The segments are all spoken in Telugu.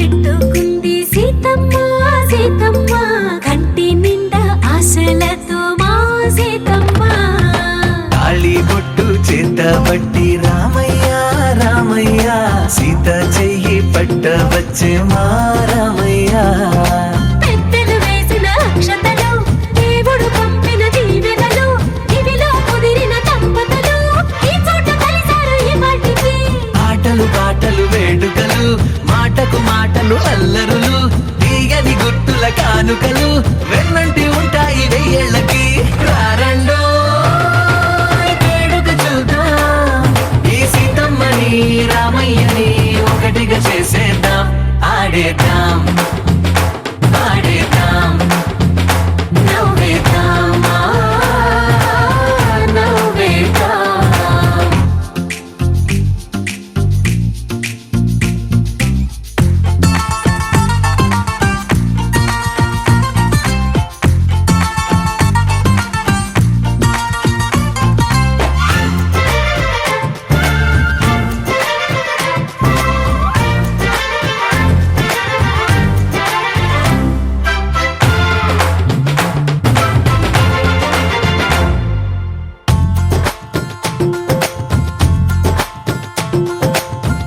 పెట్టుకుంది సీతమ్మ సీతమ్మ కంటి నిండా ఆశలతో మా సీతమ్మ తాళి బొట్టు చేతబట్టి రామయ్య రామయ్య సీత చెయ్యి పట్టవచ్చే మా రామయ్య పెద్దలు వేసిన అక్షతలు దేవుడు పంపిన దీవెనలు ఇవిలో కుదిరిన దంపతులు ఈ చోట కలిసారు ఈ వాటికి ఆటలు పాటలు వేడుకలు మాటకు మాటలు అల్లరులు తీయని గుట్టుల కానుకలు వెన్నంటి ఉంటాయి వెయ్యేళ్ళకి రారండో వేడుక చూద్దాం ఈ సీతమ్మని రామయ్యని ఒకటిగా చేసేద్దాం ఆడేద్దాం ఆడేద్దాం నవ్వేద్దాం నవ్వేద్దాం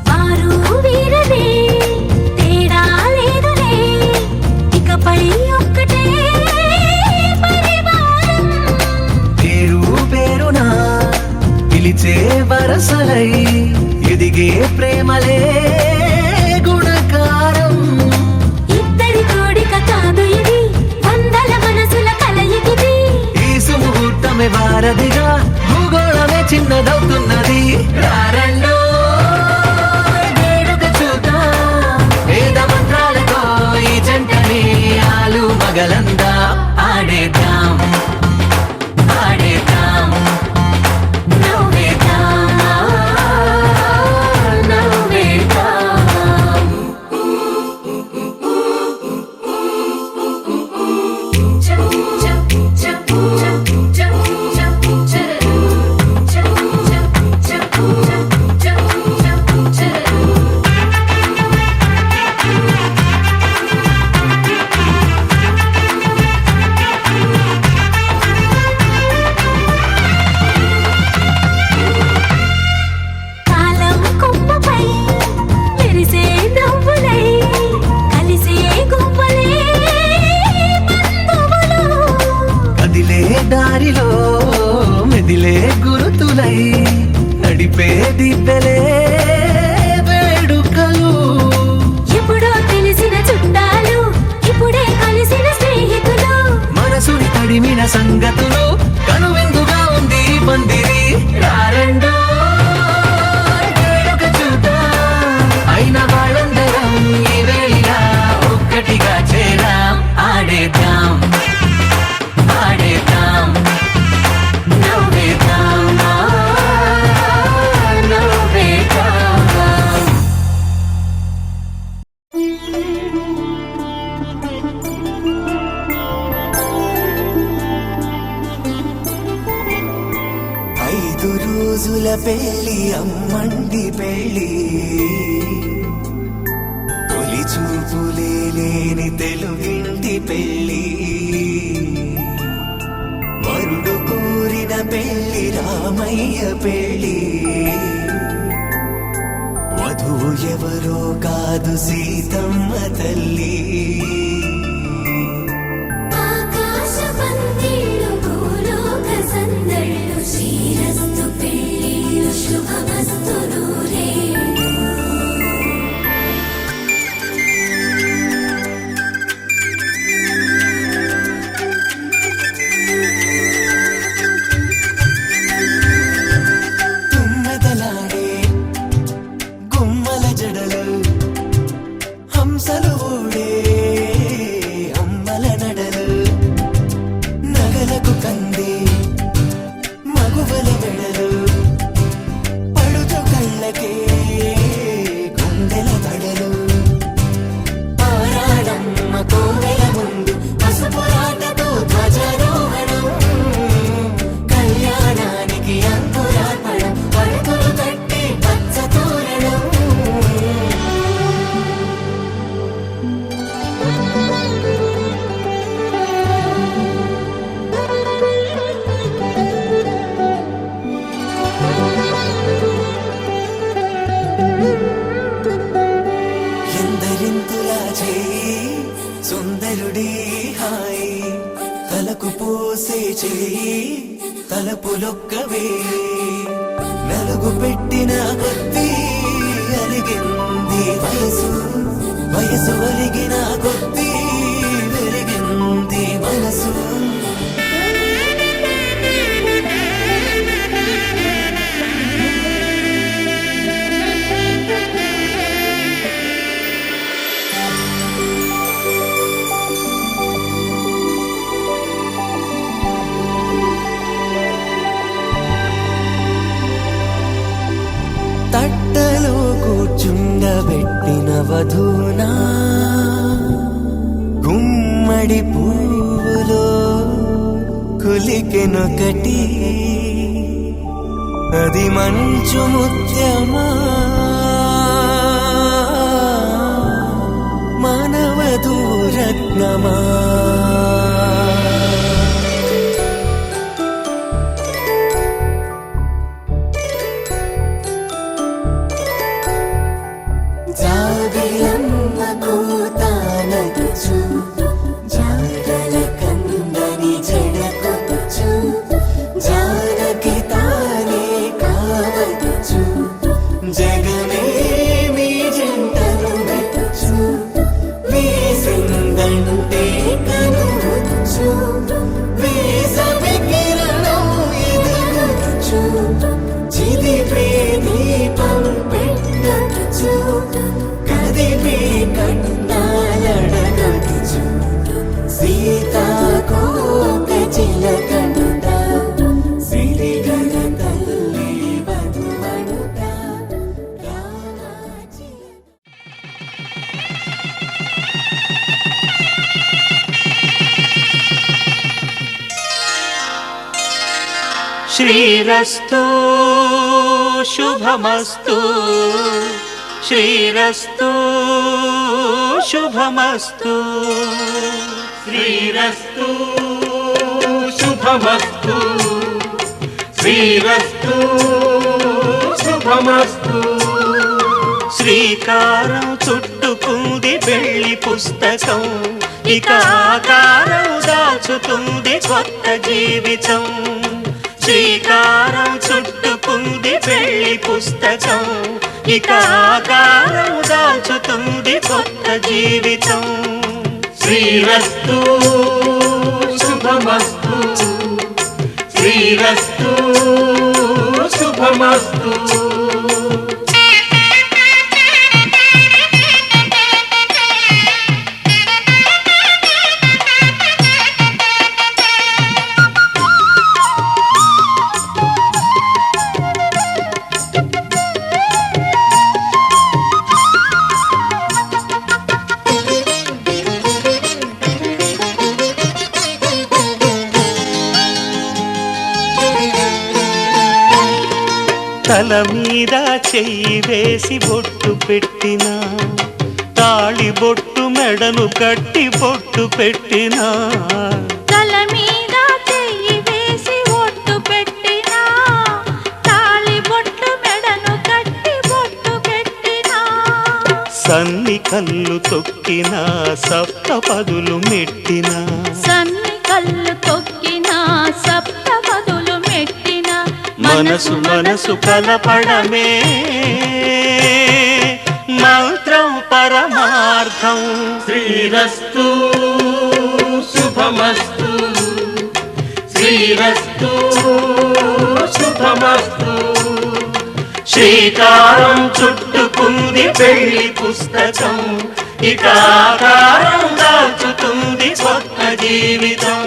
వారు వీరనే తేడా లేదులే ఇకపై ఒక్కటే పరివారం పేరు పేరునా పిలిచే వరసలై ఎదిగే ప్రేమలే గుణకారం ఇద్దరి కోడిక కాదు ఇది వందల మనసుల కలయికిది ఈ సుముహూర్తమే వారధిగా భూగోళమే చిన్నదవుతున్నది రారండో వేడుక చూద్దాం వేద మంత్రాలతో ఈ జంటని ఆలు మగలందా ఆడేద్దాం ఆడేద్దాం నవ్వేద్దాం నవ్వేద్దాం కాలం కొమ్మపై మెరిసే నవ్వులై కలిసే గువ్వలే బంధువులు కదిలే దారిలో మెదిలే గురుతులై నడిపే దిబ్బెలే వేడుకలు ఎప్పుడో తెలిసిన చుట్టాలు ఇప్పుడే కలిసిన స్నేహితులు మనసుని తడిమిన సంగతులు కనువిందుగా ఉంది ఈ పందిరి రారండో వేడుక చూద్దాం అయిన వాళ్ళందరం ఈ వేళ ఒక్కటిగా చేరాం ఆడేద్దాం ఆడేద్దాం నవ్వేద్దాం నవ్వేద్దాం ఐదు రోజుల పెళ్లి అమ్మండి పెళ్లి తొలి చూపులే లేని తెలుగింటి పెళ్లి వరుడు కోరిన పెళ్లి రామయ్య పెళ్లి వధువు ఎవరో కాదు సీతమ్మ తల్లి ఆకాశ పందిళ్ళు భూలోక సందళ్ళు శ్రీరస్తు పెళ్ళిళ్ళు శుభమస్తు నూరేళ్ళు తుమ్మెదలాడే గుమ్మల జడలు హంసలు ఊడే అమ్మల నడలు నగలకు కంది మగువల వెడలు పడుచు చేయి తలపులొక్కవే నలుగు పెట్టిన కొద్దీ అలిగింది వయసు వయసు ఒలిగిన కొద్దీ వెలిగింది మనసు తట్టలో కూర్చుండబెట్టిన వధూనా గుమ్మడి పువ్వులో కులికెనొకటి అది మంచు ముత్యమా మానవధూరత్నమా జాబిలమ్మ కూతానగుచు జాగల కందని జడకొచ్చు జానకి తానే కావదుచు జగమే మీ జంటను వెతుచు వేసిందంటే కనువచ్చు వేసవి కిరణం ఎదుగుచు చిదిపే దీపం పెట్టచ్చు కదిపే కన్నాలడగచ్చు సీతాకోక చిలకనుట సిరిగల తల్లి వధువనుట రామాచి శ్రీరస్తు శుభమస్తు శ్రీరస్తు శుభమస్తు శ్రీరస్తు శుభమస్తు శ్రీరస్తు శుభమస్తు శ్రీకారం చుట్టుకుంది వెళ్లి పుస్తకం ఇక ఆకారం దాచుతుంది కొత్త జీవితం శ్రీకారం చుట్టుకుంది వెళ్లి పుస్తకం ఇక ఆకారం దాచుతుంది కొత్త జీవితం శ్రీరస్తు శుభమస్తు శ్రీరస్తు శుభమస్తు తల మీద చెయ్యి వేసి బొట్టు పెట్టినా తాళి బొట్టు మెడను కట్టి బొట్టు పెట్టినా తల మీద చెయ్యి వేసి ఒట్టు పెట్టినా తాళి బొట్టు మెడను కట్టి బొట్టు పెట్టినా సన్ని కళ్ళు తొక్కినా సప్తపదులు మెట్టినా సన్ని కళ్ళు తొక్కినా సప్తపదులు మెట్టినా మనసు మనసు కలపడమే మంత్రం పరమార్థం శ్రీరస్తు శుభమస్తు శ్రీరస్తు శుభమస్తు శ్రీకారం చుట్టుకుంది పెళ్లి పుస్తకం ఇక ఆకారం దాచుతుంది కొత్త జీవితం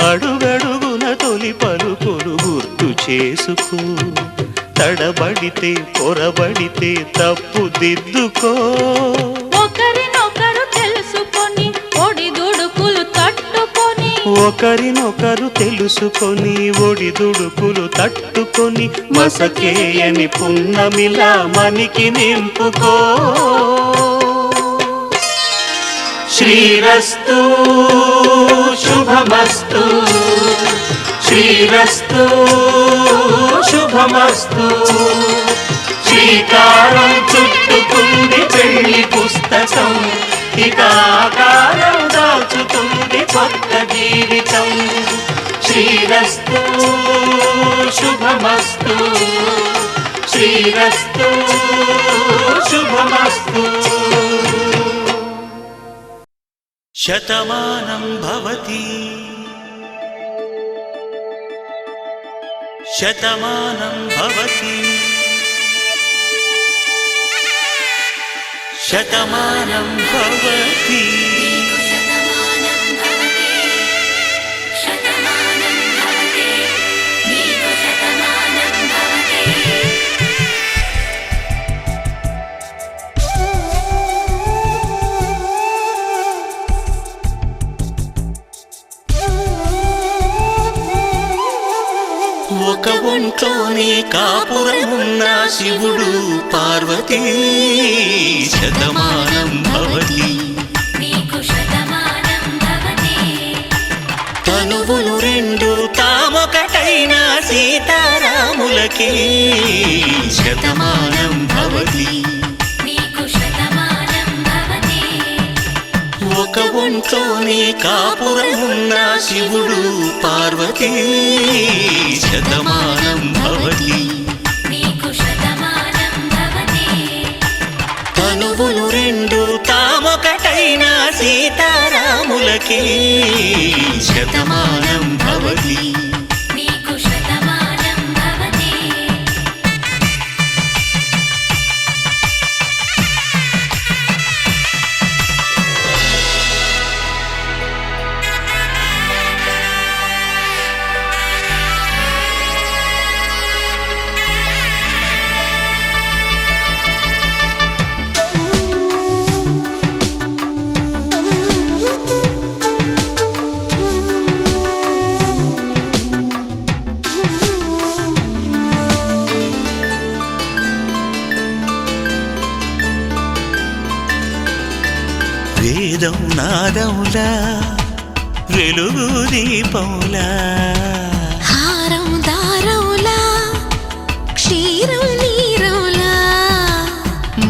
అడుగడుగున తొలి పలుకులు గుర్తు చేసుకో తడబడితే పొరబడితే తప్పు దిద్దుకో. ఒకరినొకరు తెలుసుకొని ఒడిదుడుకులు తట్టుకొని ఒకరినొకరు తెలుసుకొని ఒడిదుడుకులు తట్టుకొని మసకేయని పున్నమిలా మనికి నింపుకో. శ్రీరస్తు శుభమస్తు శ్రీరస్తు శుభమస్తు. శ్రీకారం చుట్టుకుంది పెళ్లి పుస్తకం, ఇక ఆకారం దాచుతుంది కొత్త జీవితం. శ్రీరస్తు శుభమస్తు శ్రీరస్తు శుభమస్తు. శతమానం భవతి శతమానం భవతి శతమానం భవతి. ఒక ఒంట్లోనే కాపురమున్న శివుడు పార్వతీ శతమానం భవతి. తనువులు రెండు తామొకటైన సీతారాములకి శతమానం భవతి. ఒక ఒంట్లోనే కాపురమున్న శివుడు పార్వతీ శతమానం భవతి. తనువులు రెండు తామొకటైన సీతారాములకి శతమానం భవతి. వేదం నాదములా వెలుగు దీపములా హారం దారములా క్షీరం నీరములా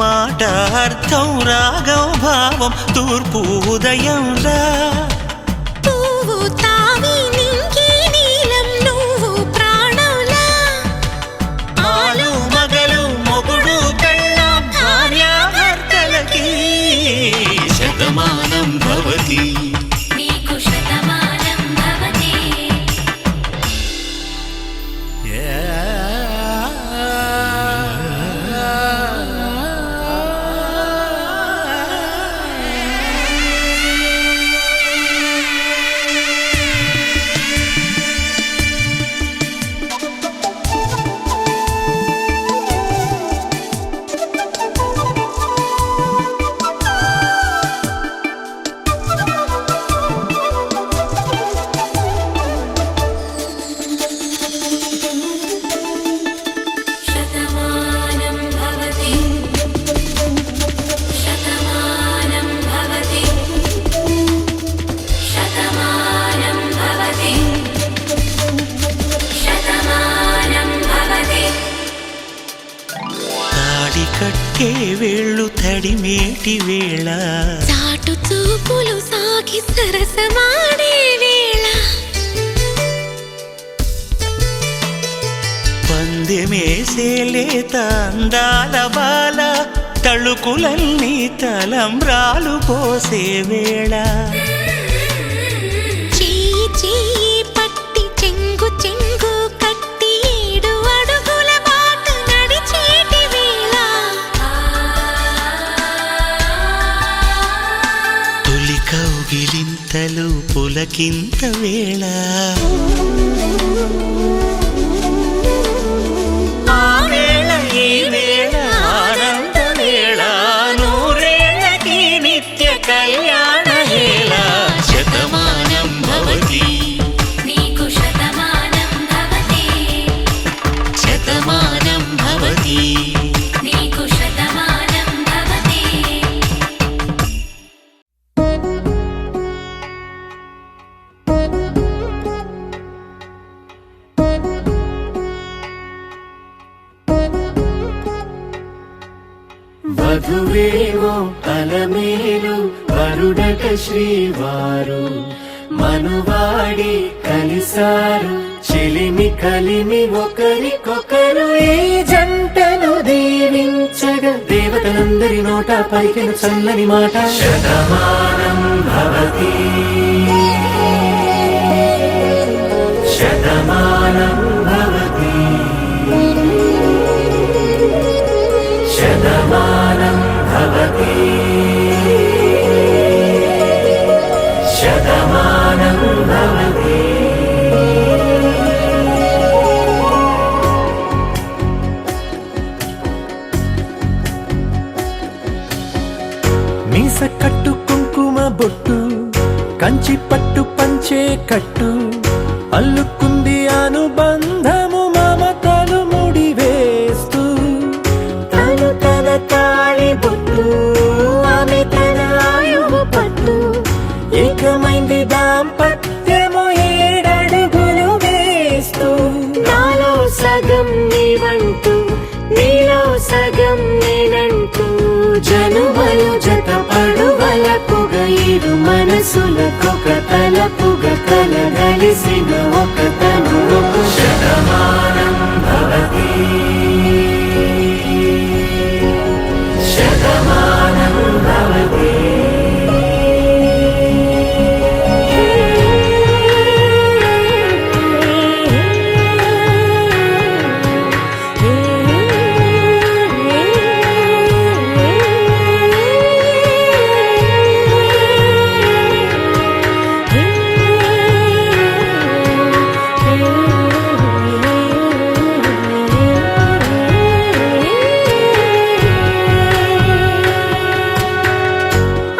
మాట అర్థం రాగం భావం తూర్పు ఉదయంలా పువ్వు తావి నింగి నీలం నువ్వు ప్రాణంలా ఆలు మగలు మొగుడు పెళ్ళాం భార్యాభర్తలకి శతమానం భవతి. కట్టే వేళ్ళు తడిమేటి వేళ చాటు చూపులు సాగి సరసమాడే వేళ పందెమేసే లేత అందాల బాల తళుకులన్నీ తలంబ్రాలు పోసే వేళ చెయ్యి చెయ్యి పట్టి చెంగు చెంగు కట్టి 7 అడుగుల బాట నడిచేటి వేళ తొలి కౌగిలింతలు పులకింత వేళ ఆమె వధువేవో అలమేలు వరుడట శ్రీవారు మనువాడి కలిసారు చెలిమి కలిమి ఒకరికొకరు ఈ జంటను దీవించగా దేవతలందరి నోట పలికిన చల్లని మాట శతమానం భవతి శతమానం భవతి శతమానం భవతి శతమానం భవతి. మీస కట్టు కుంకుమ బొట్టు కంచి పట్టు పంచే కట్టు అల్లుకుంది అనుబంధము మమతలు ముడివేస్తూ తను తన తాళి బొట్టు ఆమె తన ఆయువు పట్టు ఏకమైంది దాంపత్యము 7 అడుగులు వేస్తూ నాలో సగం నీవంటూ నీలో సగం నేనంటూ జనుమలు జత పడువలపుగ ఇరు మనసులకొక తలపుగ కలగలిసిన ఒక తను శతమానం భవతి శతమానం భవతి.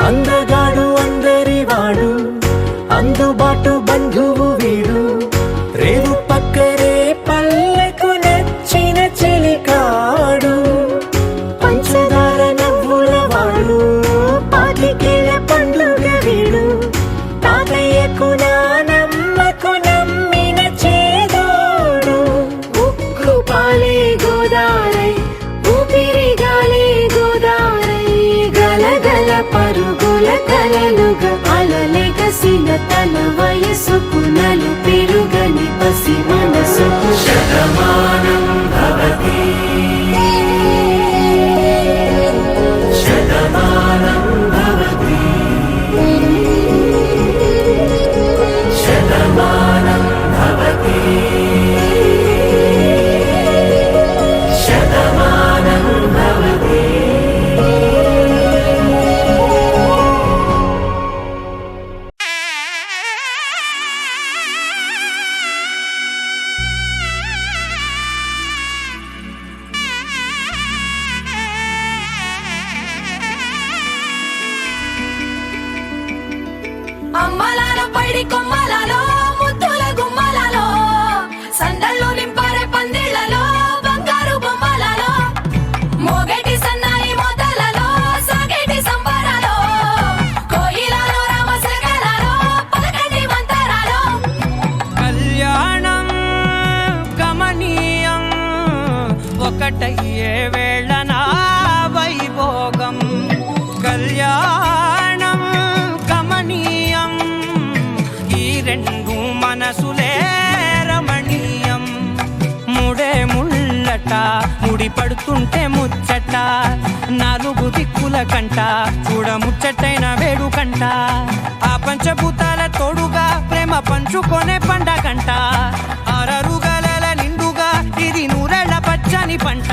అందగాడు అందరివాడు అందుబాటు బంధువు వీడు రేవు పక్కరే పల్లెకు నచ్చిన చెలికాడు పంచదార నవ్వుల వాడు పాతికేల పండుగ వీడు తాతయ్యకు నానమ్మకు నమ్మిన చేదోడు ఉక్కు పాలే గోదారై ఊపిరి గాలే గోదారై గలగల పరుగుల కలలుగా అలలెగసిన తన వయసుకు నలు పెరుగని పసి మనసుకు శతమానం భవతి శతమానం భవతి శతమానం భవతి శతమానం భవతి. అమ్మలాల పైడి కొమ్మలలో ముద్దుల గుమ్మలలో సందళ్ళు నింపారే పందిళ్లలో బంగారు బొమ్మలలో మోగేటి సన్నాయి మోతలలో సాగేటి సంబరాలో కోయిలలో రామశకలలో పలకండి మంతరాలో కళ్యాణం గమనీయం ఒకటయ్యే వేళ నా వైభోగం కళ్యాణం గమనీయం ఈ రెండు మనసులే రమణీయం ముడే ముళ్ళట ముడి పడుతుంటే ముచ్చట 4 దిక్కుల కంట చూడ ముచ్చటైన వేడుకంట ఆ పంచభూతాల తోడుగా ప్రేమ పంచుకొనే పండగంట అరరుగలల నిండుగా ఇది 100 ఏళ్ల పచ్చని పంట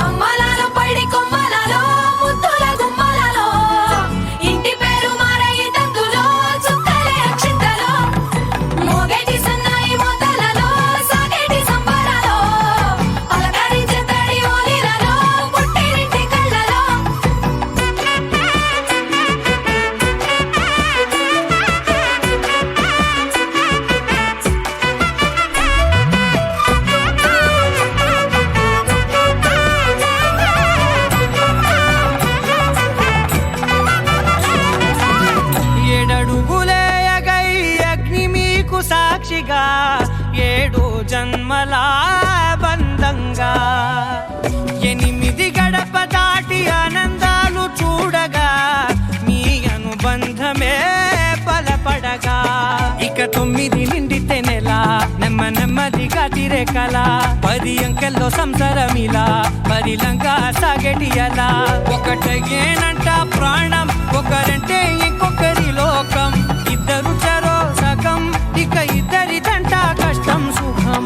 అమ్మలాల పైడి కొమ్మలలో ముద్దుల గుమ్మలలో ఇంటి పేరు మారయి తందులో చుక్కలే అక్షింతలో మోగేటి సన్నాయి మోతలలో సాగేటి సంబరాలో పలకరించే తడి ఓలిలలో పుట్టినింటి కళ్ళలో సాక్షిగా 7 జన్మల బంధంగా 8 గడప దాటి ఆనంద నెమ్మదిగా తిరే కల 10 అంకెల్లో సంసారమిలా 10 లంగా సాగేటియలా ఒకటేనంట ప్రాణం ఒకరంటే ఇంకొకరి లోకం ఇద్దరు చరో సగం ఇక ఇద్దరిదంట కష్టం సుఖం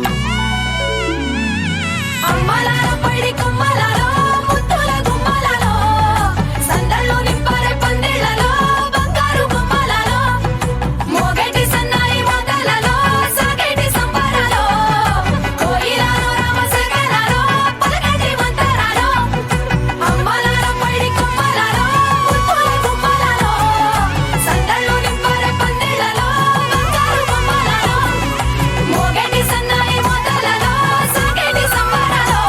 అమ్మలాలో పడి కొమ్మలాలో ముద్దుల గుమ్మలాలో సందళ్ళు నింపరే పందిళ్ళలో బంగారు గుమ్మలాలో మోగేటి సన్నాయి మోతలలో సాగేటి సంబరాలో కోయిలాలో రామసగలాలో పలకటి మంతరాలో అమ్మలాలో పడి కొమ్మలాలో ముద్దుల గుమ్మలాలో సందళ్ళు నింపరే పందిళ్ళలో బంగారు గుమ్మలాలో మోగేటి సన్నాయి మోతలలో సాగేటి సంబరాలో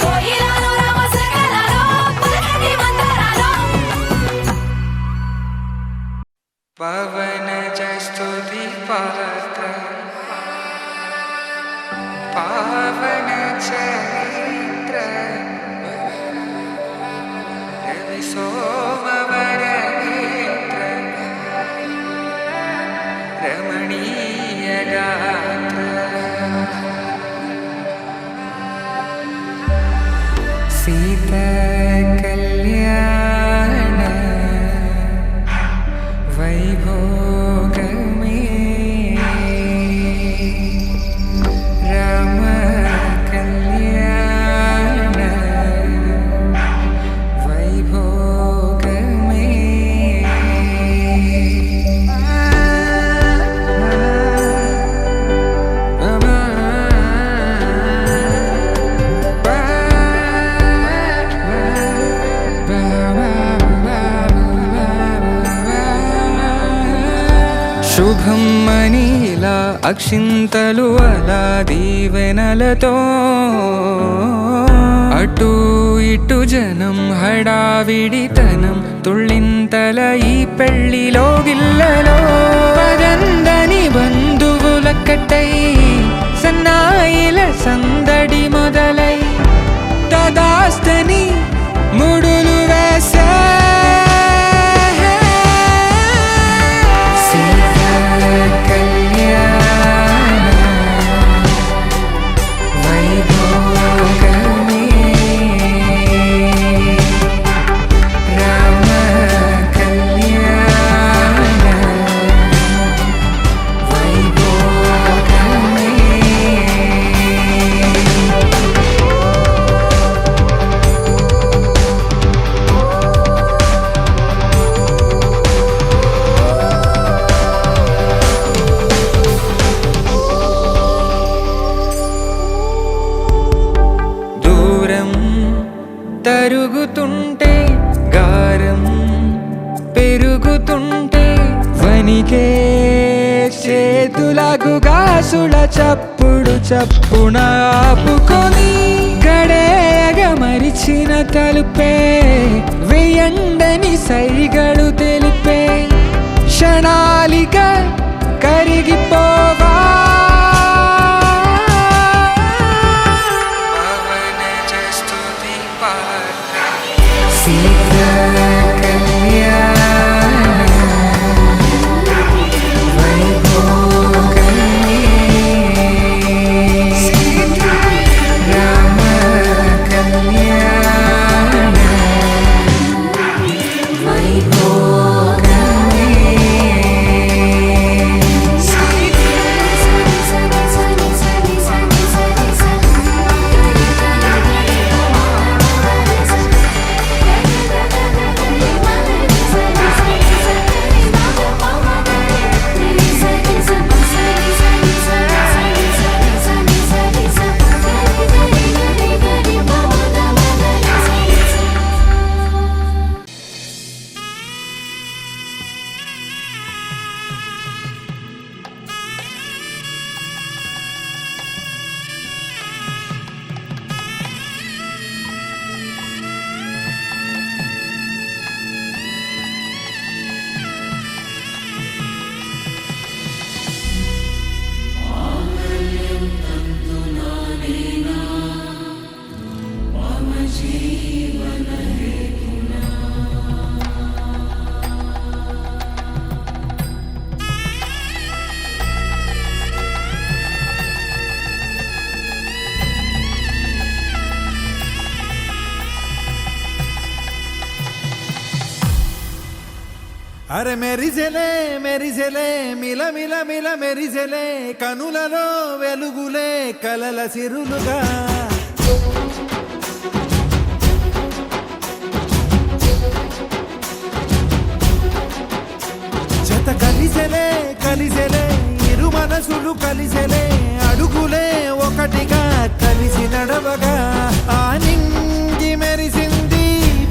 కోయిలాలో రామసగలాలో పలకటి మంతరాలో పవన జస్తుతి పాత్ర పావన చరిత్ర రవి సోమవర నేత్ర రమణీయ గాత్ర సీత కళ్యాణ వైభోగమే రామ కళ్యాణ వైభోగమే శుభం మనీలా అక్షింతలు అలా దీవెనలతో అటు ఇటు జనం హడావిడితనం తుళ్ళింతల ఈ పెళ్లిలో గిల్లలో పదందని బంధువులక్కటై సన్నాయిల సందడి మొదలై తదాస్తని ముడులు వేసే తరుగుతుంటే గారం పెరుగుతుంటే వనికే చేతులకు గాసుల చప్పుడు చప్పున ఆపుకొని గడేగ మరిచిన తలుపే వెయ్యండని సైగడు తెలిపే క్షణాలిక కరిగిపోవా వైభోగమే అరే మెరిసెలే మెరిసెలే మిల మిల మిల మెరిసెలే కనులలో వెలుగులే కలల సిరులుగా జత కలిసెలే కలిసెలే ఇరు మనసులు కలిసెలే అడుగులే ఒకటిగా కలిసి నడవగా ఆ నింగి మెరిసింది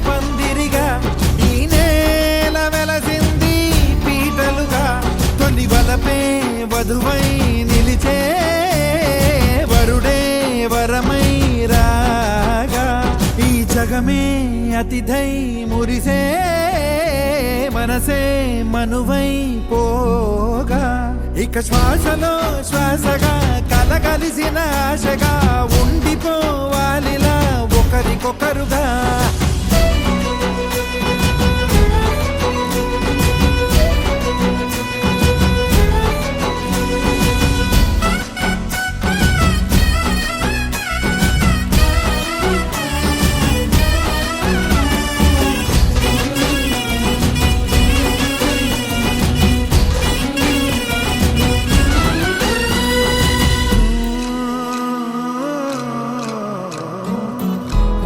పందిరిగా ఈ నేల వెలసింది పీటలుగా తొలి వలపే వధువై నిలిచే వరుడే వరమై రాగా ఈ జగమే అతిథై మురిసే మనసే మనువై పోగా ఇక శ్వాసలో శ్వాసగా కలగలిసిన ఆశగా ఉండిపోవాలిలా ఒకరికొకరుగా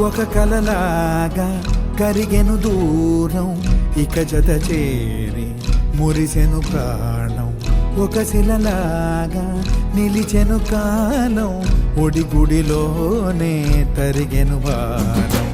ఒక కలలాగా కరిగెను దూరం ఇక జత చేరి మురిసెను ప్రాణం ఒక శిలలాగా నిలిచెను కాలం ఒడిగుడిలోనే తరిగెను వారం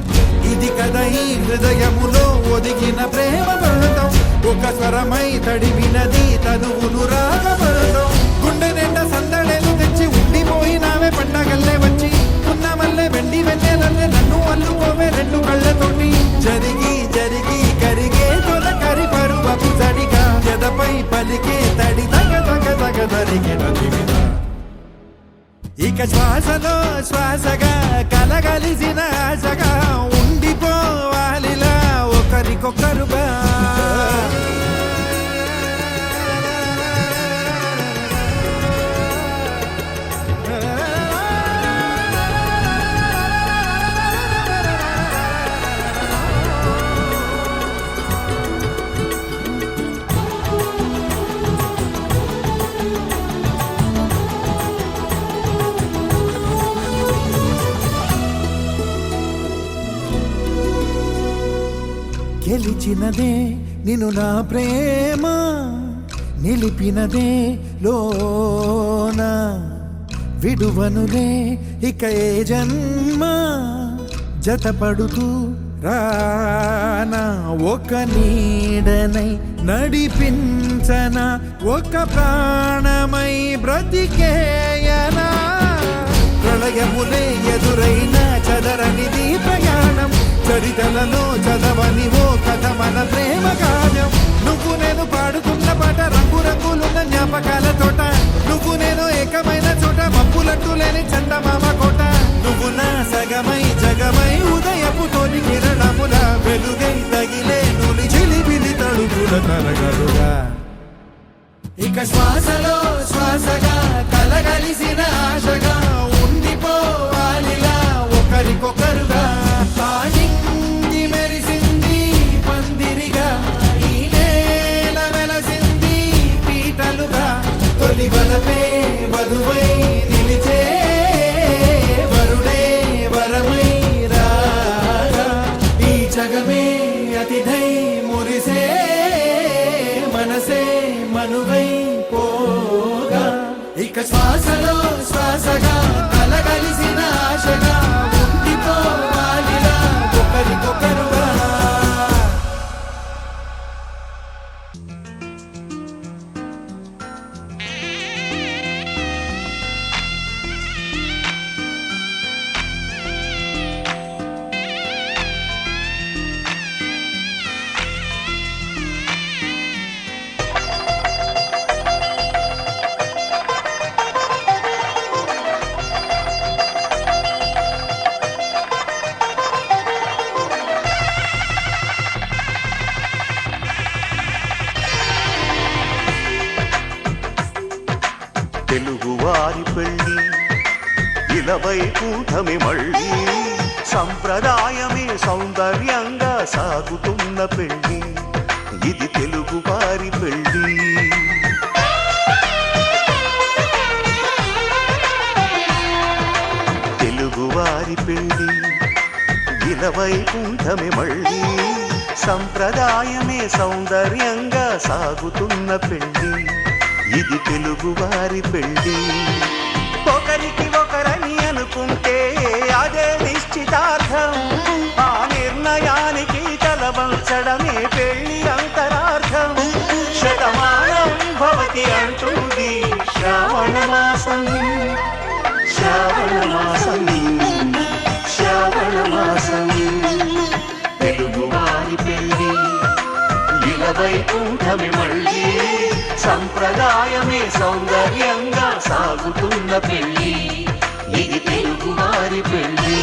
ఇది కదా ఈ హృదయములో ఒదిగిన ప్రేమ పర్వతం ఒక స్వరమై తడివినది తనువును రాగపడతం గుండె నిండా సందడేలు తెచ్చి ఉండిపోయినావే పండగల్లే వచ్చి ఉన్నమల్లే వెండి వెన్నెలల్లే నన్ను అల్లుకోవే రెండు కళ్ళతోటి జరిగి జరిగి కరిగే తొలకరి పరువపు జడిగా ఎదపై పలికే తడి తగ తగ తగ తరిగిన దివిన ఇక శ్వాసలో శ్వాసగా కలగలిసిన ఆశగా ఉండిపోవాలిలా ఒకరికొకరుగా గెలిచినదే నిన్ను నా ప్రేమ నిలిపినదే లోన విడువనులే ఇక ఏ జన్మ జతపడుతూ రానా ఒక నీడనై నడిపించన ఒక ప్రాణమై బ్రతికేయనా ప్రళయములే ఎదురైన చదరనిది ప్రయాణం చరితలలో చదవని ఓ కథ మన ప్రేమ గానం నువ్వు నేను పాడుతున్న పాట రంగు రంగులున్న జ్ఞాపకాల తోట నువ్వు నేను ఏకమైన చోట మబ్బులంటూ లేని చందమామ కోట నువ్వు నా సగమై జగమై ఉదయపు తోని కిరణముల వెలుగై తగిలే నులి చిలిబిలి తడుపుల తరగలుగా ఇక శ్వాసలో శ్వాసగా కలగలిసిన ఆశగా ఉండిపోవాలిలా ఒకరికొకరుగా నింగి మెరిసింది పందిరిగా ఈ నేల వెలసింది పీటలుగా తొలి వలపే వధువై నిలిచే వరుడే వరమై రాగా ఈ జగమే అతిథై మురిసే మనసే మనువై పోగా ఇక శ్వాసలో శ్వాసగా కలగలిసిన ఆశగా ఉండిపోవాలిలా ఒకరికొకరుగా తెలుగువారి పెళ్ళి ఇలవై కూటమి మళ్ళీ సంప్రదాయమే సౌందర్యంగా సాగుతున్న పెళ్ళి ఇది తెలుగు వారి పెళ్ళి. తెలుగు వారి పెళ్ళి ఇలవైకుంఠమే మళ్ళీ, సంప్రదాయమే సౌందర్యంగా సాగుతున్న పెళ్ళి. ఇది తెలుగు వారి పెళ్ళి. ఒకరికి ఒకరని అనుకుంటే అదే నిశ్చితార్థం, ఆ నిర్ణయానికి తలవంచడమే పెళ్లి అంతరార్థం. శతమానం భవతి అంటుంది శ్రావణ మాసం, శ్రావణ మాసం, శ్రావణ మాసం. తెలుగు వారి పెళ్లి ఇలవైకుంఠమే మళ్ళీ, సంప్రదాయమే సౌందర్యంగా సాగుతున్న పెళ్ళి. ఇది తెలుగు వారి పెళ్ళి.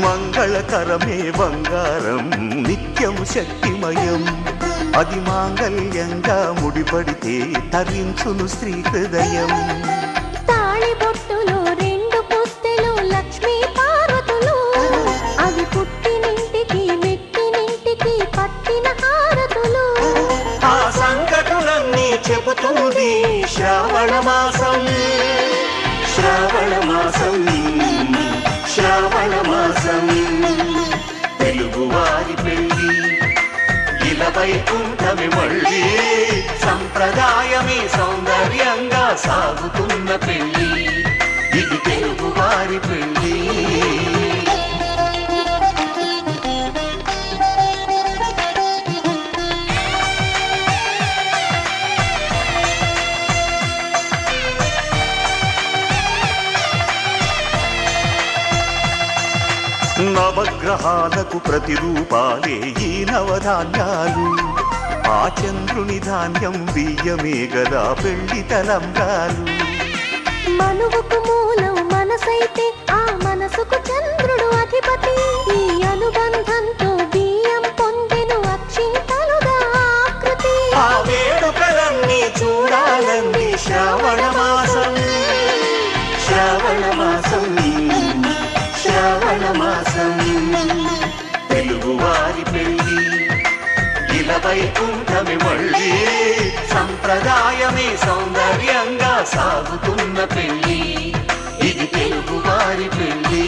మంగళకరమే బంగారం నిత్యం శక్తిమయం, అది మాంగళ్యంగా ముడిపడితే తరించును స్త్రీ హృదయం. తాళిబొట్టులో రెండు పుస్తెలు లక్ష్మీ పార్వతులు, అవి పుట్టినింటికి మెట్టినింటికి పట్టిన హారతులు. ఆ సంగతులన్నీ చెబుతుంది శ్రావణ మాసం, శ్రావణ మాసం, శ్రావణ మాసం. తెలుగు వారి పెళ్ళి ఇలవైకుంఠమే మళ్ళీ, సంప్రదాయమే సౌందర్యంగా సాగుతున్న పెళ్ళి. ఇది తెలుగు వారి పెళ్ళి. నవగ్రహాలకు ప్రతిరూపాలే ఈ నవధాన్యాలు, ఆ చంద్రుని ధాన్యం బియ్యమే గదా పెళ్లి తలంబ్రాలు. మనువుకు మూలం మనసైతే ఆ మనసుకు చంద్రుడు అధిపతి, ఈ అనుబంధంతో బియ్యం పొందెను అక్షింతలుగా ఆకృతి. ఆ వేడుకలన్నీ చూడాలంది శ్రావణ మాసం, శ్రావణ మాసం, శ్రావణ మాసం. తెలుగు వారి పెళ్ళి ఇలవైకుంఠమే మళ్ళీ, సంప్రదాయమే సౌందర్యంగా సాగుతున్న పెళ్ళి. ఇది తెలుగు వారి పెళ్ళి.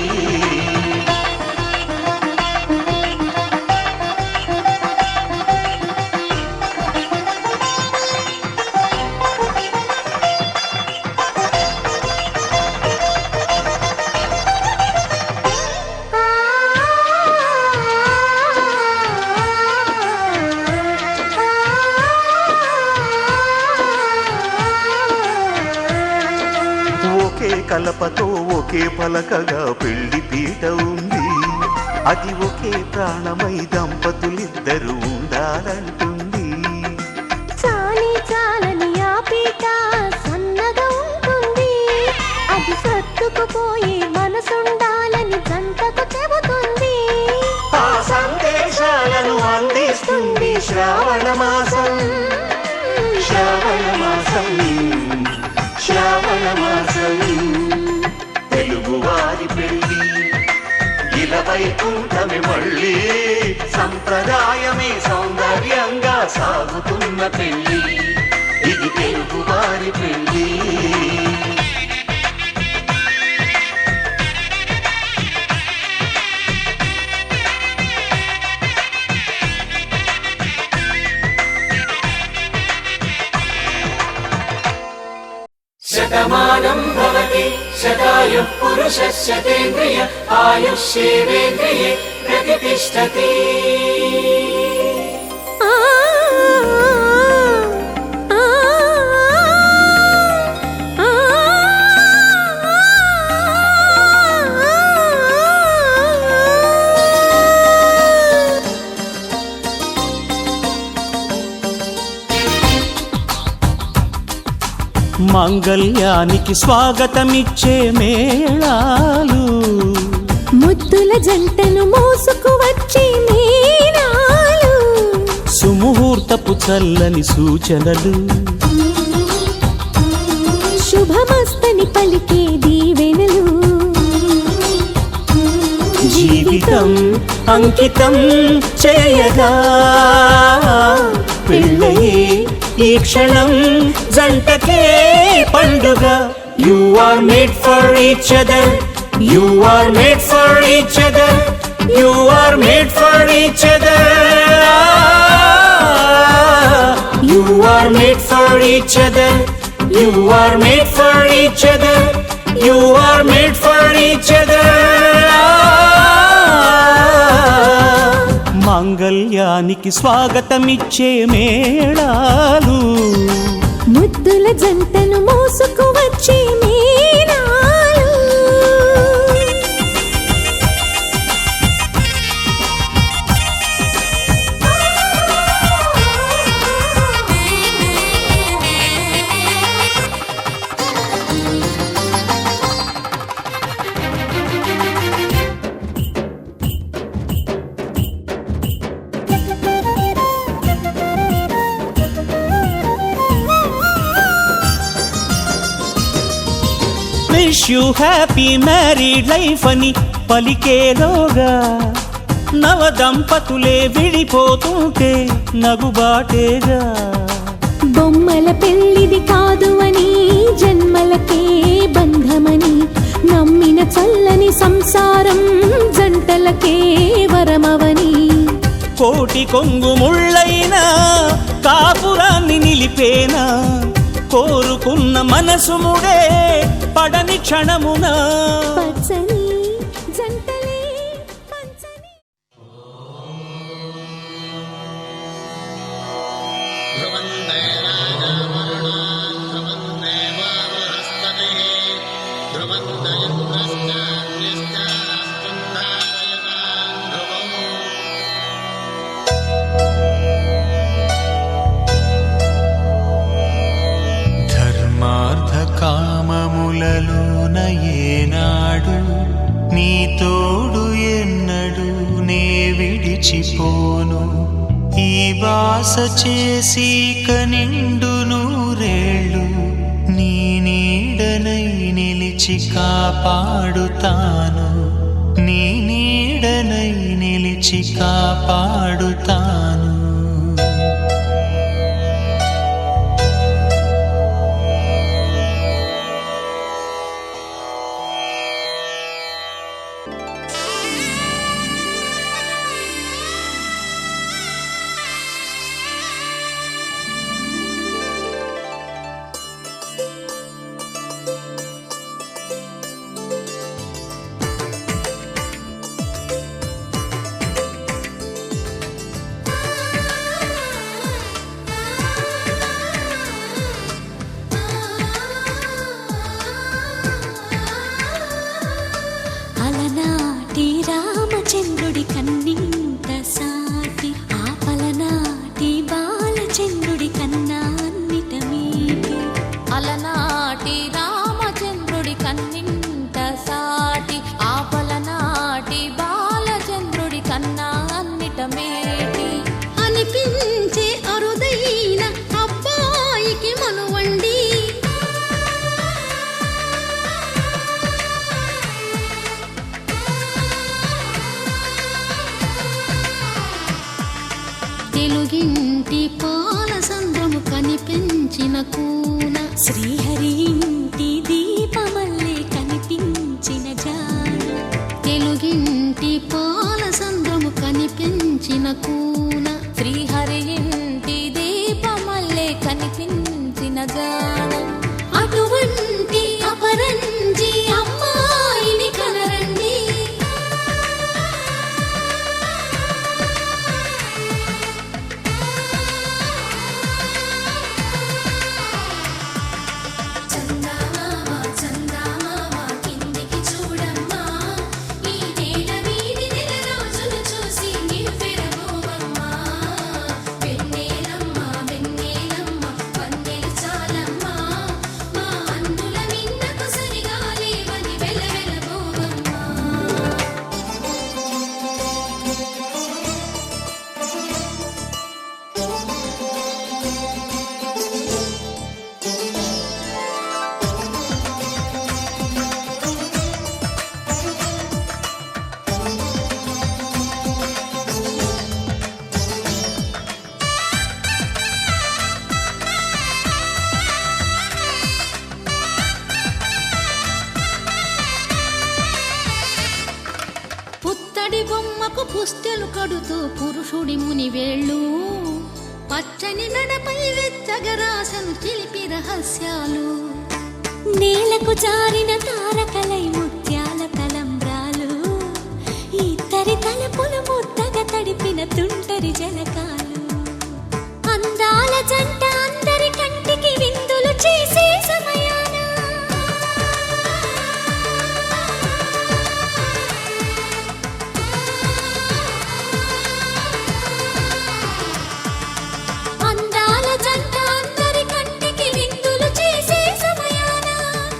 ఒకే కలపతో ఒకే పలకగా పెళ్లి పీట ఉంది, అది ఒకే ప్రాణమై దంపతులిద్దరూ ఉండాలంటుంది. చాలి చాలని ఆ పీట సన్నగా ఉంటుంది, అది సర్దుకుపోయే మనసుండాలని జంటకు చెబుతుంది. ఆ సందేశాలను అందిస్తుంది శ్రావణ మాసం, శ్రావణ మాసం, శ్రావణ మాసం. తెలుగు వారి పెళ్ళి ఇలవైకుంఠమే మళ్ళీ, సంప్రదాయమే సౌందర్యంగా సాగుతున్న పెళ్ళి. ఇది తెలుగు వారి పెళ్ళి. శతమానం భవతి శతాయుః పురుషः శతేంద్రియ ఆయుష్యేవేంద్రియే ప్రతిష్టతి. మాంగళ్యానికి స్వాగతమిచ్చే మేళాలు, ముద్దుల జంటను మోసుకు వచ్చే మీనాలు, సుముహూర్తపు చల్లని సూచనలు, శుభమస్తని పలికే దీవెనలు, జీవితం అంకితం చేయగా పెళ్ళయే ఈ క్షణం జంటకే పండుగ. You are made for each other, you are made for each other, you are made for each other, you are made for each other, you are made for each other, you are made for each other. మాంగళ్యానికి స్వాగతమిచ్చే మేళాలు, ముద్దుల జంటను మోసుకు వచ్చే మీనాలు. Wish you happy married life అని పలికేలోగా నవ దంపతులే విడిపోతుంటే నగుబాటేగా. బొమ్మల పెళ్ళిది కాదు అని జన్మలకే బంధమని నమ్మిన చల్లని సంసారం జంటలకే వరమవని. కోటి కొంగు ముళ్ళైనా కాపురాన్ని నిలిపేనా, కోరుకున్న మనసు ముడే పడని క్షణమున. పచ్చని జంటలే పంచని. ధర్మార్థ కామములలోన ఏనాడు నీ తోడు ఎన్నడు నే విడిచిపోను. ఈ బాస చేసి కనిండు నూరేళ్ళు నీ నీడనై నిలిచి కాపాడుతాను, నీ నీడనై నిలిచి కాపాడుతాను. అలనాటి రామచంద్రుడి కన్నింత సాటి, ఆపలనాటి బాలచంద్రుడి కన్నా అన్నిట మీటి. అలనాటి రామచంద్రుడి కన్నింత సాటి, ఆపలనాటి బాలచంద్రుడి కన్నా అన్నిట మేటి. అనిపించే అరుదైన అబ్బాయికి మనువండి, తెలుగింటి పాల సంద్రము కనిపించిన కూన, శ్రీహరి ఇంటి దీపమల్లే కనిపించిన జాన. తెలుగింటి పాల సంద్రము కనిపించిన కూన, శ్రీహరి ఇంటి దీపమల్లే కనిపించిన జాన. అటువంటి అపరంజి అమ్మాయిని కనరండి. చంద్ర పువ్వులకు పుస్తెలు కడుతూ పురుషుడి ముని వేళ్ళు పచ్చని మెడపై వెచ్చగరాసను చిలిపి రహస్యాలు నేలకు జారిన తారకలై ముత్యాల తలంబ్రాలు ఇద్దరి తలపులు ముద్దగా తడిపిన తుంటరి జలకాలు అందాల జంట అందరి కంటికి విందులు చేసే సమయాన అందాల జంట అందరి కంటికి విందులు చేసే సమయాన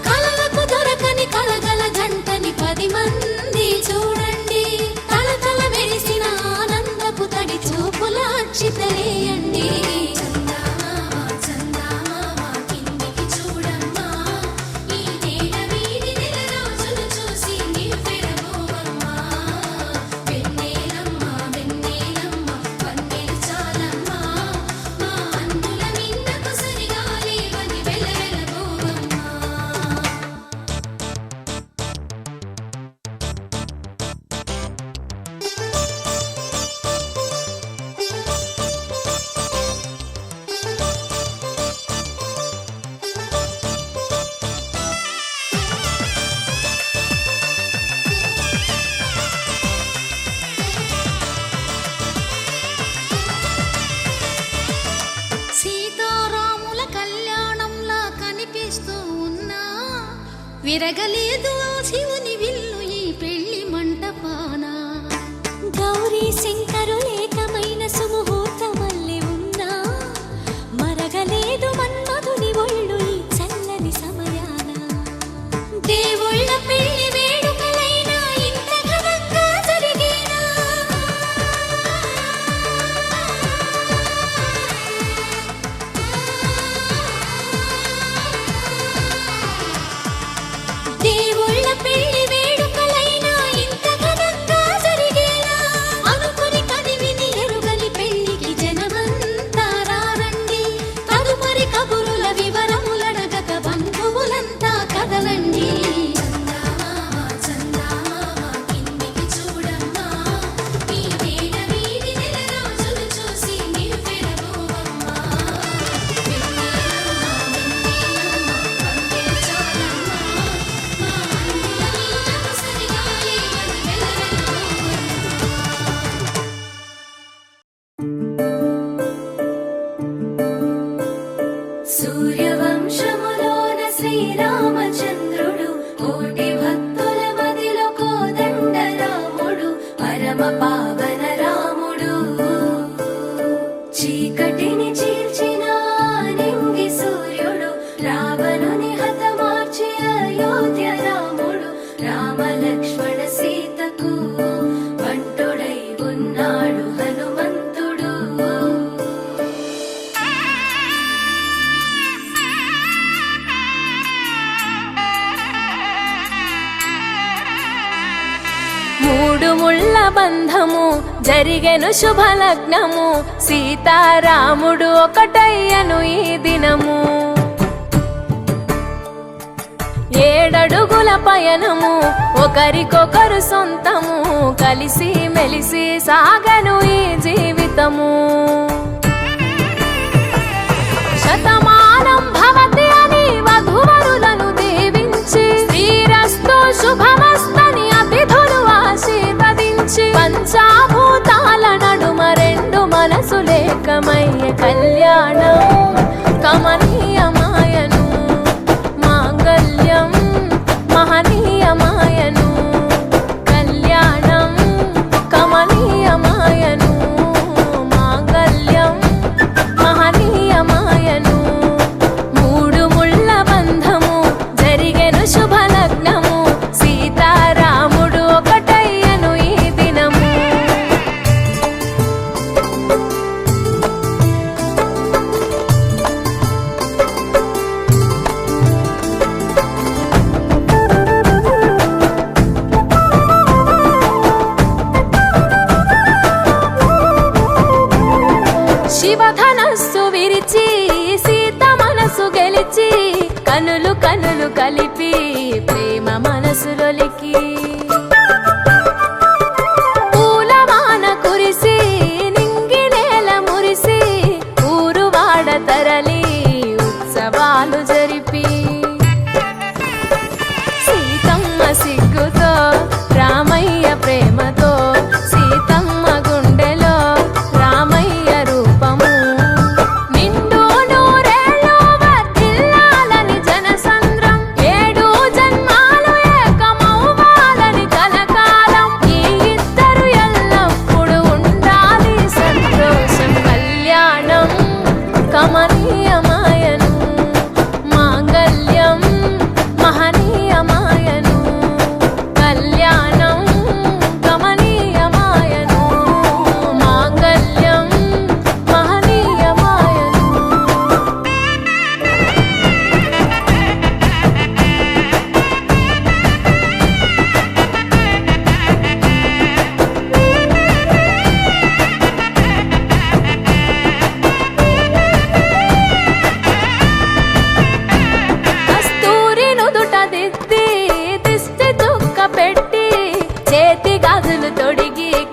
కలలకు దొరకని కలగల జంటని 10 మంది చూడండి తలతల మెరిసిన ఆనందపు తడి చూపుల అక్షితలేయండి సీతారాముల కళ్యాణంలా కనిపిస్తూ ఉన్నా విరగలేదు ఆ శివుని విల్లు ఈ పెళ్లి మంటపాన గౌరీ శంకరులేకమైన సుముహూర్తమల్లి ఉన్నా మరగలేదు మన్మధుని ఒళ్ళు ఈ చల్లని సమయాన దేవుళ్ళ పెళ్లి వేడుకలైనా ఇంత ఘనంగా జరిగేనా దేవుళ్ళ పెళ్లి వేడుకలైనా ఇంత ఘనంగా జరిగేనా అనుకుని కదివిని ఎరుగని పెళ్లికి జనమంతా రారండి తదుపరి కబురుల వివరములడగక బంధువులంతా కదలండి సూర్యవంశములోన శ్రీరామచంద్రుడు కోటి భక్తుల మదిలో కోదండ రాముడు పరమ పావన రాముడు చీకటిని చీల్చిన నింగి సూర్యుడు రావణుని హతమార్చి అయోధ్య రాముడు రామ లక్ష్మణ సీతకు బంటుడై ఉన్నాడు హనుమంతుడు మూడు ముళ్ళ బంధము జరిగెను శుభలగ్నము సీతారాముడు ఒకటయ్యను ఈ దినము 7 అడుగుల పయనము ఒకరికొకరు సొంతము కలిసి మెలిసి సాగను ఈ జీవితము శతమానం భవతి అని వధువరులను దీవించి శ్రీరస్తు శుభమస్తని అతిథులు ఆశీర్వదించి పంచాభూతాల నడుమ 2 మనసులేకమయ్య కళ్యాణం కమనీయమాయను మాంగళ్యం మహనీయమాయను కళ్యాణం కమనీయమాయను మాంగళ్యం మహనీయమాయను 3 ముళ్ళ బంధము జరిగెను శుభలగ్నము సీతారాముడు ఒకటయ్యను ఈ దినము శివధనస్సు విరిచి సీత మనసు గెలిచి కనులు కనులు కలిపి ప్రేమ మనసులొలికి పూల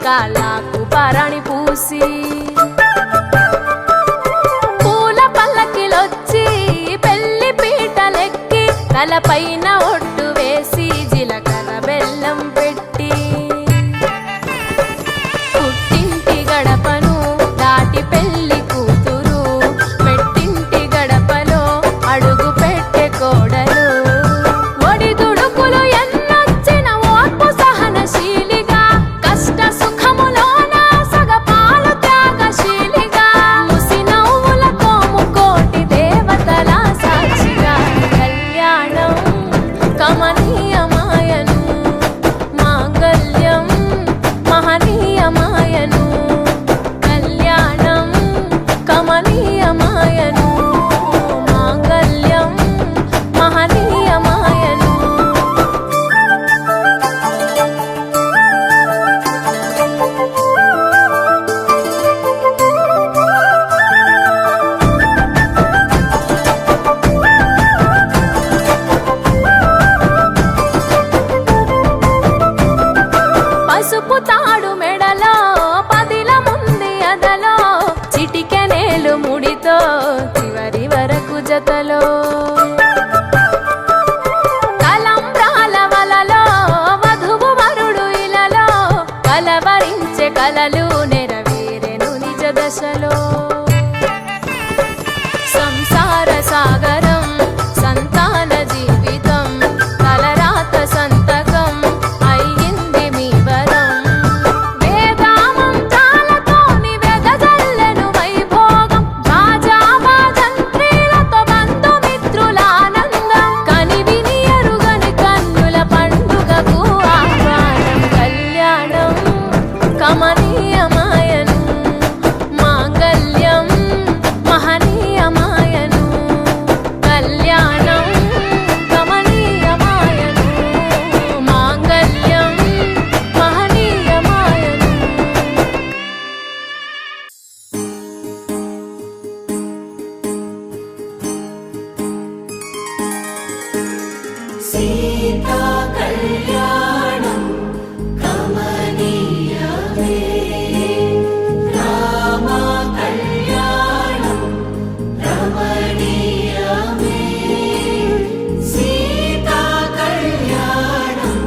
కాళ్ళకు పరాణి పూసి పూల పల్లకిలొచ్చి పెళ్లి పీటలెక్కి తలపైన ఒట్టు వేసి జీలకర్ర బెల్లం పెట్టి పుట్టింటి గడపను దాటి పెళ్లి కూతురు మెట్టింటి గడపలో అడుగు పెట్టే కోడలు ఒడిదుడుకులు ఎన్నొచ్చిన ఓర్పు సహనశీలిగా కష్ట సుఖములోన సగపాలు త్యాగశీలిగా ముసి నవ్వులతో ముకోటి దేవతల సాక్షిగా కళ్యాణం కమనీయమాయను మాంగళ్యం మహనీయమాయను కళ్యాణం కమనీయమాయను మాంగళ్యం మహనీయమాయను పసుపు తాడు మెడలో పదిల ముంది అదలో చిటికెనేలు ముడితో చివరి వరకు జతలో తలంబ్రాల వలలో వధువు వరుడు ఇలలో కలవరించే కలలు నెరవేరెను నిజ దశలో సంసార సాగరం సంతాన జీవితం తలరాత సంతకం అయ్యింది మీ వరం వేదామంత్రాలతోని వెదజల్లెను వైభోగం భాజావాదంత్రీలతో బంధుమిత్రుల ఆనందం కనివిని ఎరుగని కన్నుల పండుగకు ఆహ్వానం కళ్యాణం కమనీయమాయను మాంగళ్యం మహనీయమాయను కళ్యాణం కమనీయమాయను మాంగళ్యం మహనీయమాయను సీతా కళ్యాణం కమనీయమే రామ కళ్యాణం రమణీయమే సీతా కళ్యాణం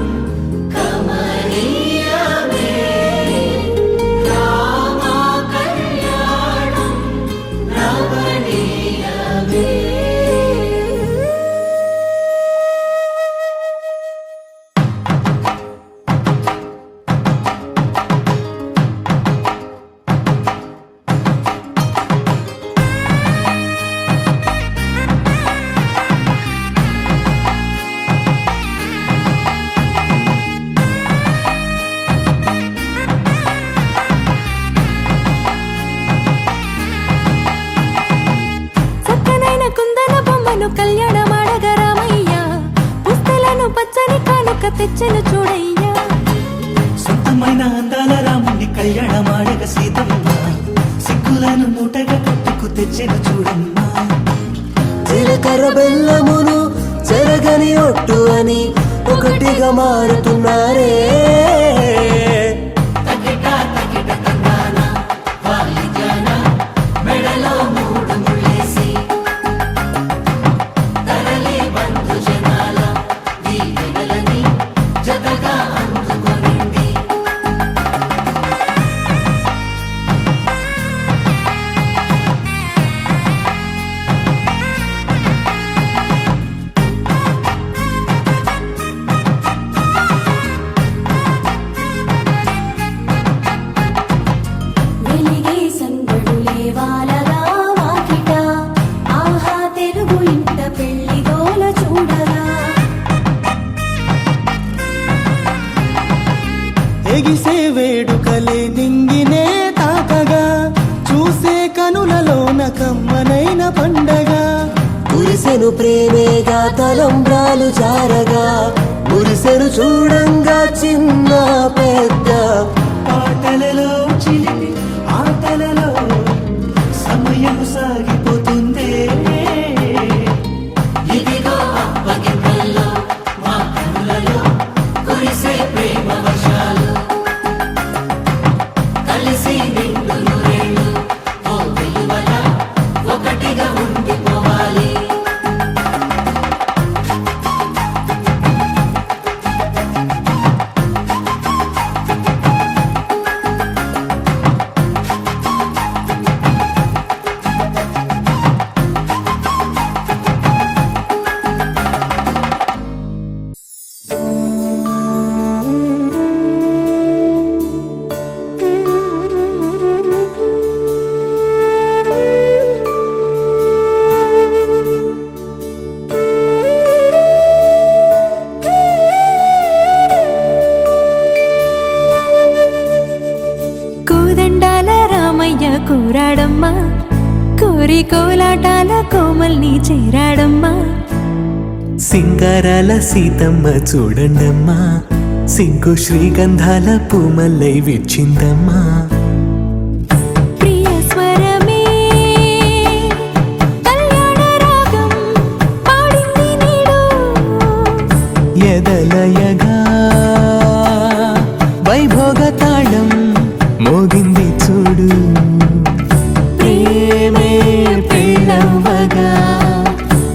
కమనీయమే రామ కళ్యాణం రమణీయమే చక్కనైన కుందన బొమ్మను కళ్యాణమాడగ రామయ్య పుస్తలను పచ్చని కానుక తెచ్చెను చూడయ్యా సొంతమైన అందాల రాముని కళ్యాణమాడగ సీతమ్మ సిగ్గులను మూటగా కట్టుకు తెచ్చెను చూడమ్మా జీలకర్ర బెల్లమును చెరగని ఒట్టు అని ఒకటిగా మారుతున్నారే తకిట తకిట తందాన వాలి జన మెడలో మూడు ముళ్ళేసి తరలి బంధు జనాల దీవెనలని జతగా అందుకొనింది వెలిగే సందడులే వాలగా వాకిట ఆహా తెలుగు ఇంట పెళ్లి గోల చూడగా ఎగిసే వేడుకలే నింగినే తాకగా చూసే కనులలోన కమ్మనైన పండగ కురిసెను ప్రేమేగా తలంబ్రాలు జారగా మురిసెను చూడంగా చిన్న పెద్ద పాటలలో చిలిపి ఆటలలో సమయం సాగిపోతుందే ఇదిగో అప్పగింతల్లో మా కనులలో కురిసే ప్రేమ వర్షాలు కోరాడమ్మా కోరి కోలాటాల కోమల్ని చేరాడమ్మా సింగారాల సీతమ్మ చూడండమ్మా సింగు శ్రీగంధాల పూమల్లై విచ్చిందమ్మా ప్రియ స్వరమే కళ్యాణ రాగం పాడింది నీడు ఎదలయగా వైభోగ తాళం మోగింది చూడు ప్రేమే పెళ్ళవ్వగా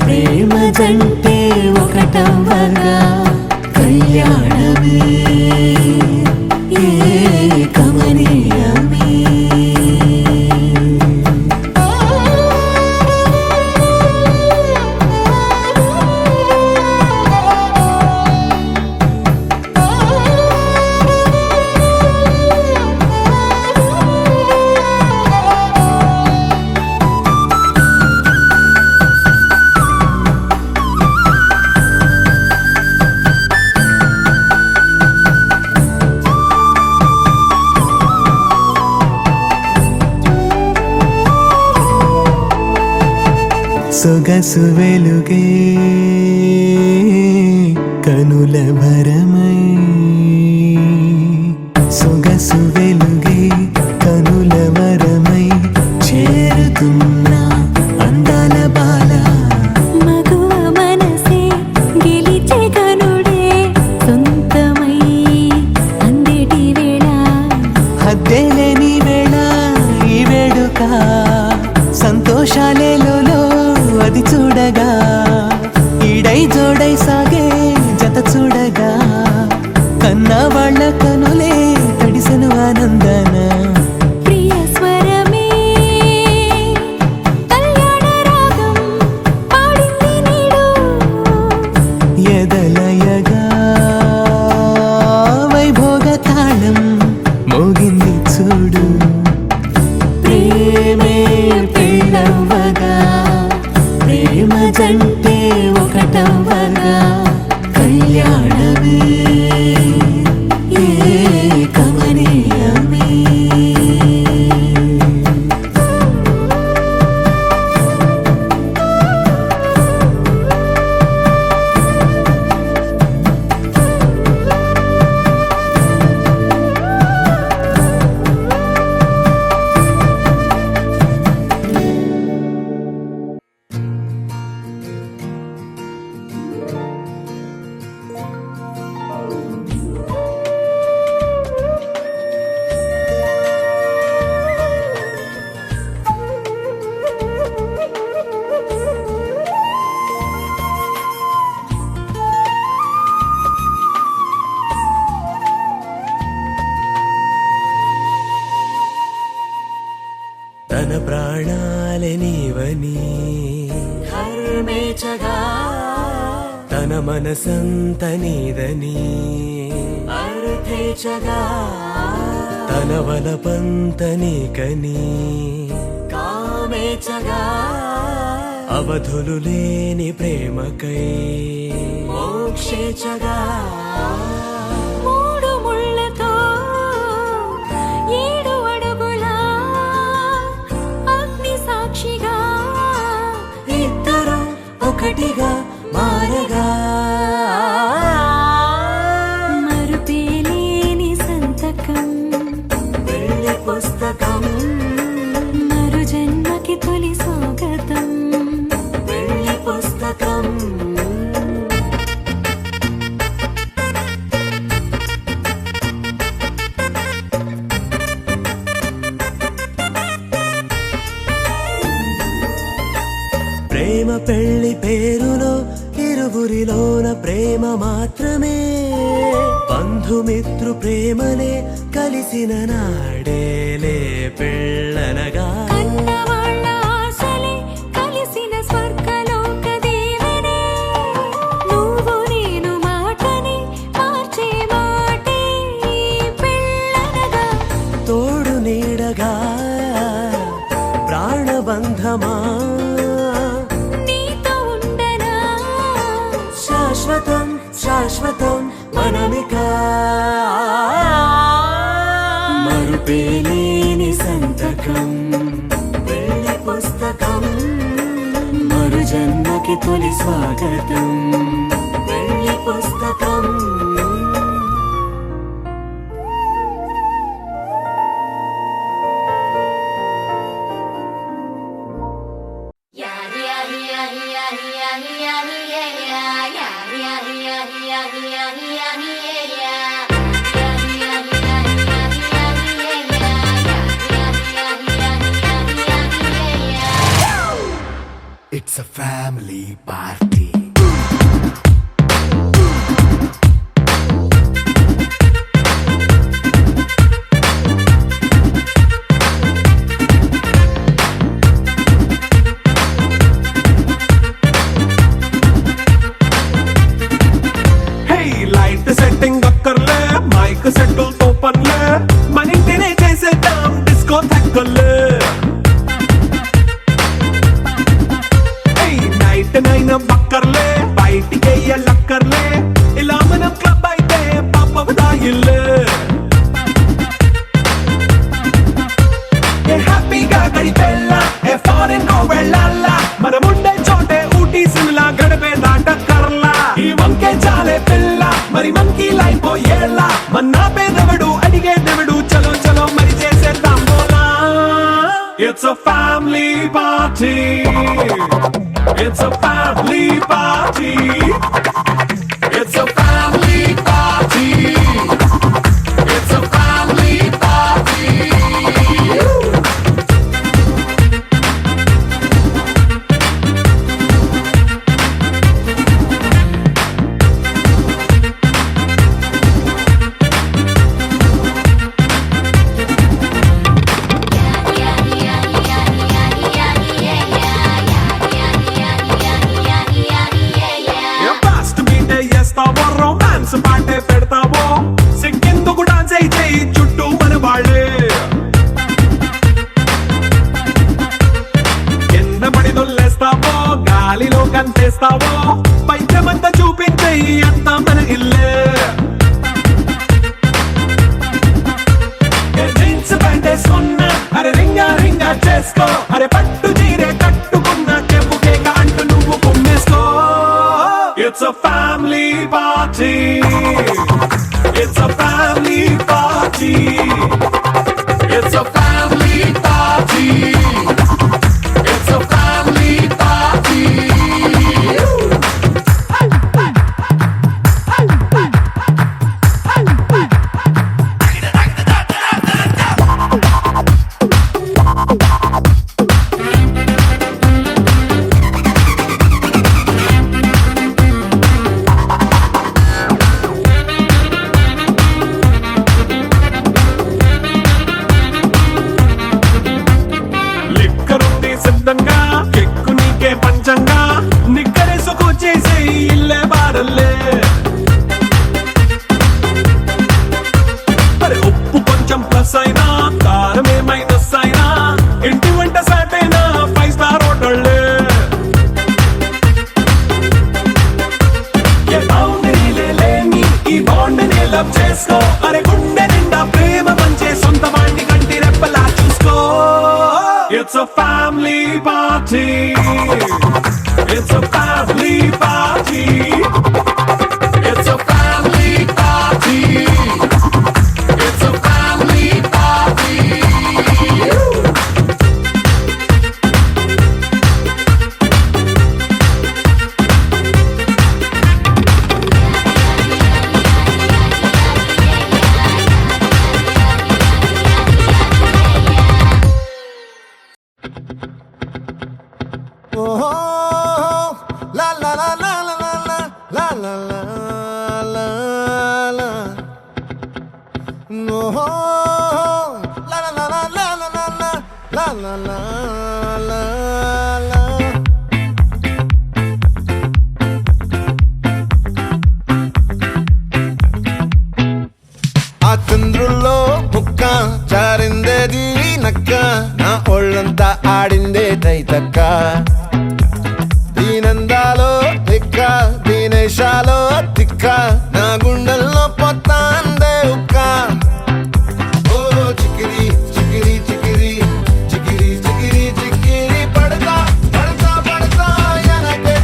ప్రేమ జంటే ఒకటవ్వగా కళ్యాణమే కమనీయమే సొగసు వెలుగే కనుల భరమై సొగసు వెలుగే కనుల వరమై చేరుతున్న అందాల బాల మగువ మనసే గెలిచే కనుడే సొంతమై అందేటి వేళ హద్దేలేని వేళ ఈ వేడుక సంతోషాలేలో అది చూడగా ఈడై జోడై సాగే జత చూడగా కన్నా వాళ్ళ కనులే తడిసెను ఆనందన ప్రియ స్వరమే కళ్యాణ రాగం పాడింది నీడు ఎదలయగా వైభోగ తాళం మోగింది చూడు ప్రేమే పెళ్ళవ్వగా ప్రేమ జంటే ఒకటవ్వగా కళ్యాణమే కమనీయమే తన ప్రాణాలే నీవని హర్మేచగా తన మనసంత నీదని అర్థేచగా తన వలపంత నీకని కామేచగా అవధులు లేని ప్రేమకై మోక్షేచగా మూడు ముళ్ళతో ఏడు అడుగుల అగ్ని సాక్షిగా ఇద్దరు ఒకటిగా మారగా మరుపేలేని సంతకం వెళ్ళి పుస్తకం మరు జన్మకి తొలి స్వాగతం వెళ్ళి పుస్తకం ప్రేమ పెళ్లి పేరులో ఇరువురిలోన ప్రేమ మాత్రమే బంధుమిత్రు ప్రేమలే కలిసిన నాడేలే పెళ్ళనగా కన్నవాళ్ళ ఆశలే కలిసిన స్వర్గలోక దీవెనే నువ్వు నేను మాటని మార్చే మాటే పెళ్ళనగా తోడు నీడగా ప్రాణబంధమా నీతో ఉండనా శాశ్వతం శాశ్వతం మనమిక మరుపేలేని సంతకం తొలి స్వాగతం వెళ్ళి పుస్తకం It's a family party. Hey, light setting అక్కర్లే మైక్ సెట్టుల్ తో పనులే మన ఇంటినే చేసేద్దాం డిస్కో థక్కర్లే నైట్ నైన్ బక్కర్లే బయటికి లక్కర్లే ఇలా మనం క్లబ్ అయితే పాపదాయిల్లే హ్యాపీగా గడిపెళ్ళ ఫారెన్ వెళ్ళాల మనం ఉండే చోటే ఊటీ సిమ్లా గడిపే దాటక్కర్లా ఈ వంకే చాలే పిల్ల మరి మంకీ లైఫ్ ఏళ్ళ మన్నా పేదవడు అడిగేదెవడు చలో చలో మరి చేసేద్దాం బోలా it's a family party. It's a family party. It's a family party. It's a family party. Romance పాటే పెడతావో సిక్కిందుకు డాన్స్ అయితే చుట్టూ మన వాళ్ళే కింద పడి దొల్లేస్తావో గాలిలో కంటేస్తావో పైచమంతా చూపించే అంతా మన ఇల్లే జీన్స్ ప్యాంట్ వేసుకున్నా అరే రింగా రింగా చేసుకో అరే పట్టు చీరే కట్టుకున్న చెప్పు కేక అంటూ నువ్వు కుమ్మేసుకో It's a family party. It's a family party. It's a family party. It's a family party. సిద్ధంగా కెక్కు నీకే పంచంగా నిక్కరేసుకు చేసే ఇల్లే బారల్లే అరే ఉప్పు కొంచెం ప్లస్ అయినా కారమే మైనస్ అయినా ఇంటి వంట సాటైనా 5 స్టార్ హోటళ్ళే ఏ బౌండరీలే లేని ఈ బాండ్ని లవ్ చేసుకో అరే గుండె నిండా ప్రేమ పంచే సొంత వాణ్ణి కంటి రెప్పలా చూసుకో It's a family party. It's a family party. It's a family party. It's a family party. La la la la la la la la la la la la. No, la la la la la la la la la la la la. ఆ చంద్రుల్లో ముక్క జారిందేది నక్క నా ఒళ్ళంతా ఆడిందే తైతక్క దీనందాలో తిక్క దీనేశాలో తిక్క నా గుండెల్లో పొత్తాందే ఉక్క ఓ చికిరి చికిరి చికిరి చికిరి చికిరి చికిరి పడతా పడతా పడతా ఎనకే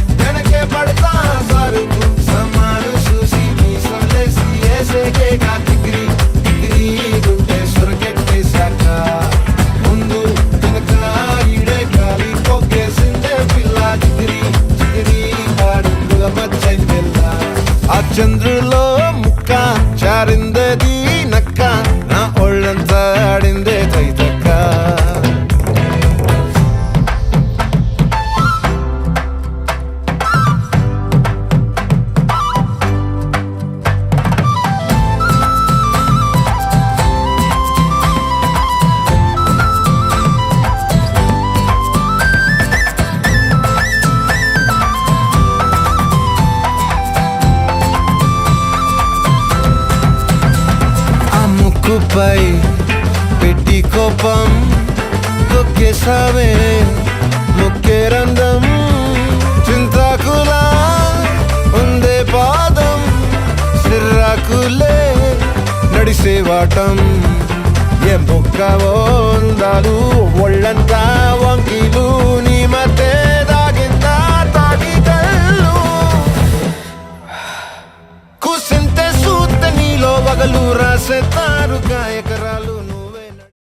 ముక్కుపై పెట్టి కోపం తొక్కేసావే ముక్కే రంధం చింతాకులా ఉందే పాదం సిర్రాకులే నడిసేవాటం ఏం బొక్కవో అందాలు ఒళ్ళంతా వంకీలు నీ మధ్య దాగిందా తాటి కళ్ళు కుసింతే సూత నీలో వగలు రాసే తారు గాయకరా